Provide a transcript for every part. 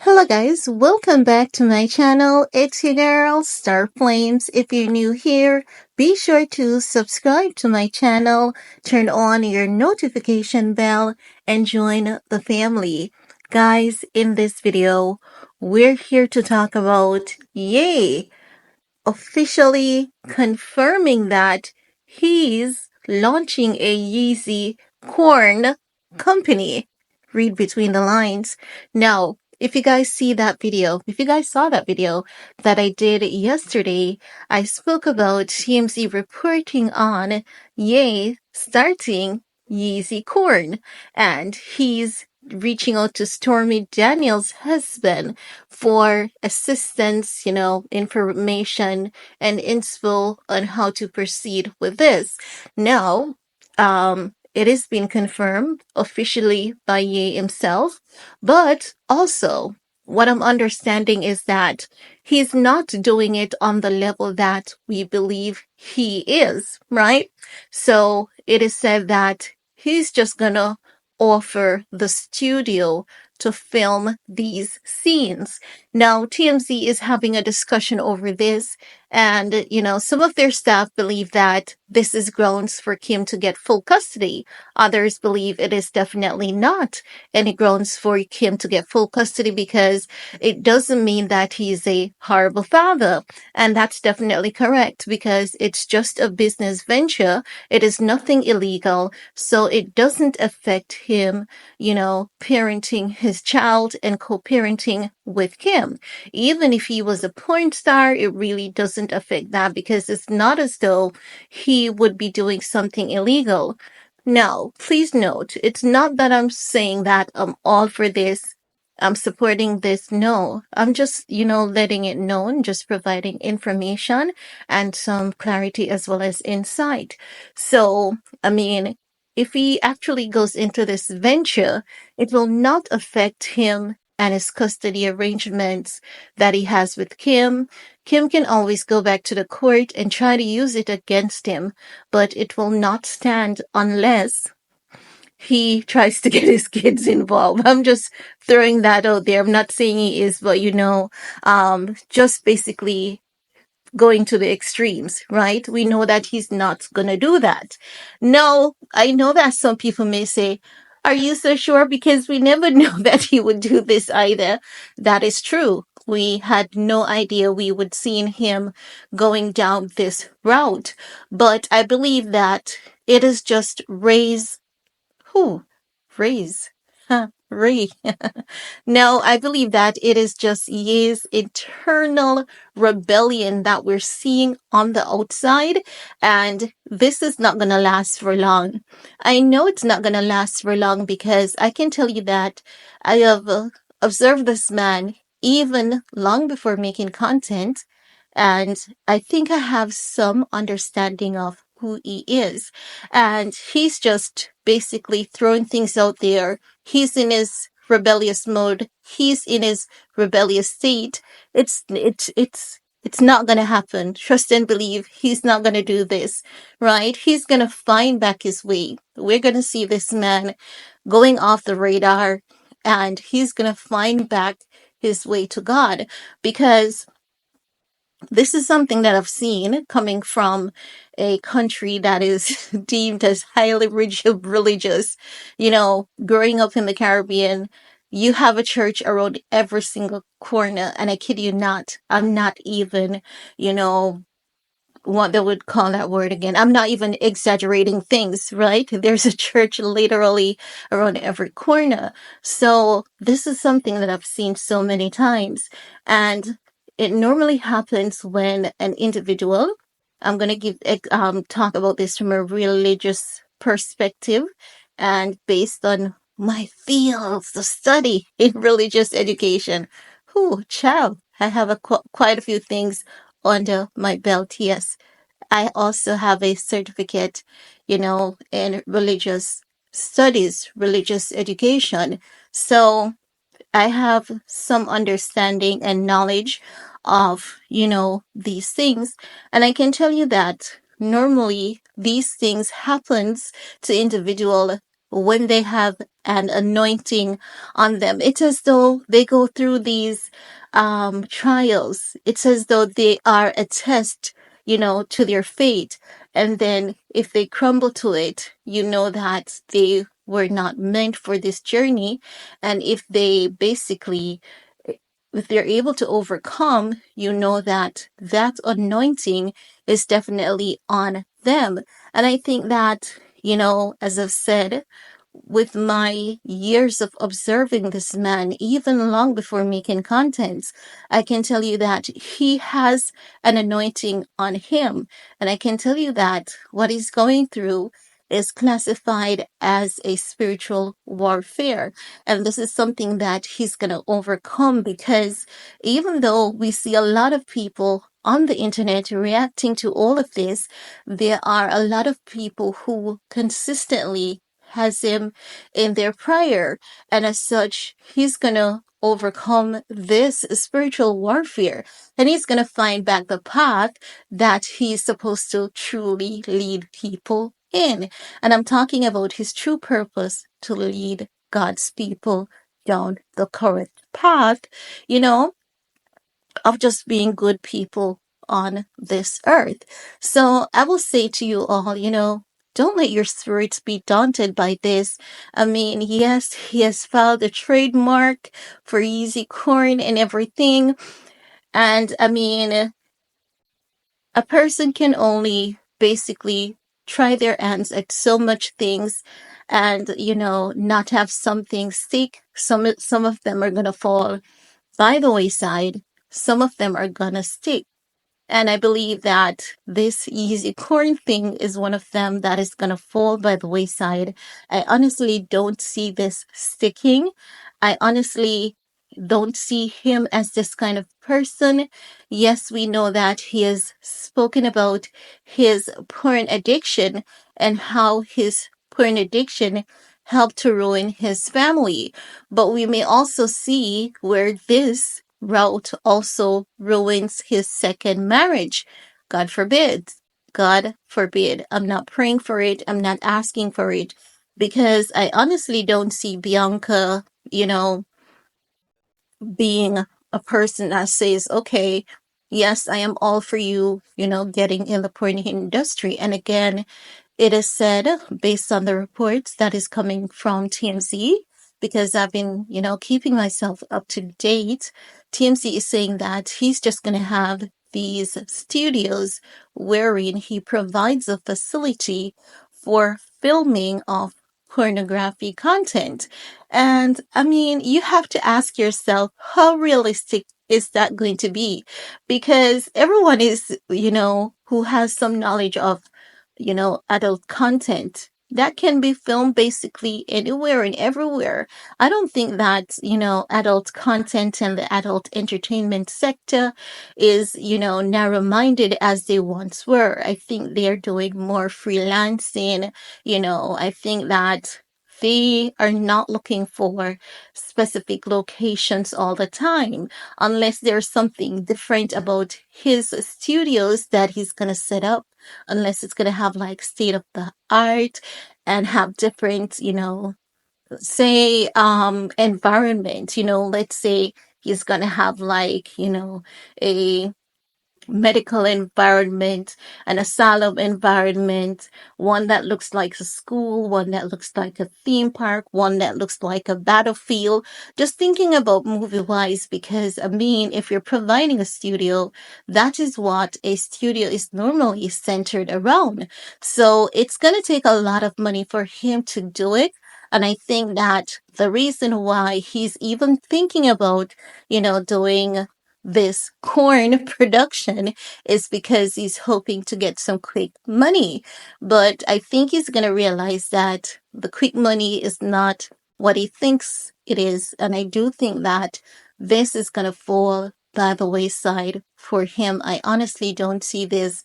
Hello guys, welcome back to my channel. It's your girl, Star Flames. If you're new here, be sure to subscribe to my channel, turn on your notification bell, and join the family. Guys, in this video, we're here to talk about Yay! Officially confirming that he's launching a Yeezy corn company. Read between the lines. Now, if you guys see that video, if you guys saw that video that I did yesterday, I spoke about TMZ reporting on Ye starting Yeezy Corn, and he's reaching out to Stormy Daniels' husband for assistance, information and info on how to proceed with this. Now, it has been confirmed officially by Ye himself, but also what I'm understanding is that he's not doing it on the level that we believe he is, right? So it is said that he's just gonna offer the studio to film these scenes. Now, TMZ is having a discussion over this, and some of their staff believe that this is grounds for Kim to get full custody. Others believe it is definitely not any grounds for Kim to get full custody because it doesn't mean that he's a horrible father. And that's definitely correct because it's just a business venture. It is nothing illegal. So it doesn't affect him, parenting his child and co-parenting with Kim. Even if he was a porn star, it really doesn't affect that because it's not as though he would be doing something illegal. Now, please note, it's not that I'm saying that I'm all for this. I'm supporting this. No, I'm just, letting it known, just providing information and some clarity as well as insight. So, I mean, if he actually goes into this venture, it will not affect him and his custody arrangements that he has with Kim. Kim can always go back to the court and try to use it against him, but it will not stand unless he tries to get his kids involved. I'm just throwing that out there. I'm not saying he is, but just basically going to the extremes, right? We know that he's not going to do that. No, I know that some people may say, are you so sure? Because we never knew that he would do this either. That is true. We had no idea we would see him going down this route. But I believe that it is just who? Raise. Huh, Ray. No, I believe that it is just Ye's internal rebellion that we're seeing on the outside, and this is not going to last for long. I know it's not going to last for long because I can tell you that I have observed this man even long before making content, and I think I have some understanding of who he is. And he's just basically throwing things out there. He's in his rebellious mode. He's in his rebellious state. It's not gonna happen. Trust and believe he's not gonna do this, right? He's gonna find back his way. We're gonna see this man going off the radar and he's gonna find back his way to God because this is something that I've seen coming from a country that is deemed as highly religious. Growing up in the Caribbean, you have a church around every single corner. And I kid you not, I'm not even, you know, what they would call that word again. I'm not even exaggerating things, right? There's a church literally around every corner. So this is something that I've seen so many times. And it normally happens when an individual, I'm going to talk about this from a religious perspective and based on my fields, the study in religious education. Whew, child, I have quite a few things under my belt. Yes. I also have a certificate, in religious studies, religious education. So I have some understanding and knowledge of, these things. And I can tell you that normally these things happens to individual when they have an anointing on them. It's as though they go through these trials. It's as though they are a test, to their fate. And then if they crumble to it, you know that they were not meant for this journey. And if they're able to overcome, you know that that anointing is definitely on them. And I think that, as I've said, with my years of observing this man, even long before making contents, I can tell you that he has an anointing on him. And I can tell you that what he's going through is classified as a spiritual warfare. And this is something that he's going to overcome, because even though we see a lot of people on the internet reacting to all of this, there are a lot of people who consistently has him in their prayer. And as such, he's going to overcome this spiritual warfare, and he's going to find back the path that he's supposed to truly lead people in. And I'm talking about his true purpose to lead God's people down the correct path, you know, of just being good people on this earth. So I will say to you all, don't let your spirits be daunted by this. I mean, yes, he has filed a trademark for Yeezy corn and everything. And I mean, a person can only basically try their hands at so much things, and not have something stick. Some of them are gonna fall by the wayside. Some of them are gonna stick. And I believe that this easy corn thing is one of them that is going to fall by the wayside. I honestly don't see this sticking. I honestly don't see him as this kind of person. Yes, we know that he has spoken about his porn addiction and how his porn addiction helped to ruin his family. But we may also see where this route also ruins his second marriage. God forbid. God forbid. I'm not praying for it. I'm not asking for it, because I honestly don't see Bianca, being a person that says, okay, yes, I am all for you, getting in the porn industry. And again, it is said, based on the reports that is coming from TMZ, because I've been, keeping myself up to date. TMZ is saying that he's just going to have these studios wherein he provides a facility for filming of pornography content. And I mean, you have to ask yourself, how realistic is that going to be? Because everyone is, who has some knowledge of adult content that can be filmed basically anywhere and everywhere. I don't think that, adult content and the adult entertainment sector is, narrow minded as they once were. I think they're doing more freelancing. I think that they are not looking for specific locations all the time, unless there's something different about his studios that he's going to set up, unless it's going to have like state of the art and have different, say environment. Let's say he's going to have like, a medical environment, an asylum environment, one that looks like a school, one that looks like a theme park, one that looks like a battlefield. Just thinking about movie wise, because I mean, if you're providing a studio, that is what a studio is normally centered around. So it's going to take a lot of money for him to do it. And I think that the reason why he's even thinking about, doing this corn production is because he's hoping to get some quick money. But I think he's going to realize that the quick money is not what he thinks it is. And I do think that this is going to fall by the wayside for him. I honestly don't see this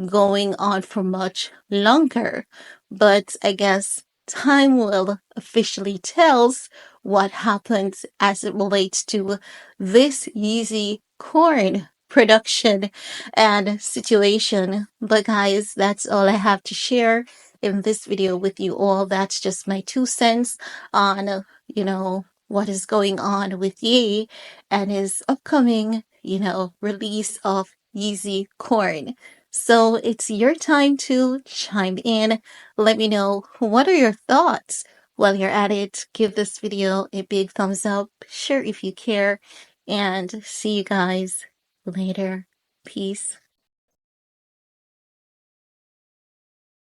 going on for much longer. But I guess time will officially tells what happens as it relates to this Yeezy corn production and situation. But guys, that's all I have to share in this video with you all. That's just my 2 cents on, what is going on with Ye and his upcoming, release of Yeezy Corn. So it's your time to chime in. Let me know, what are your thoughts? While you're at it, give this video a big thumbs up, share if you care, and see you guys later. Peace.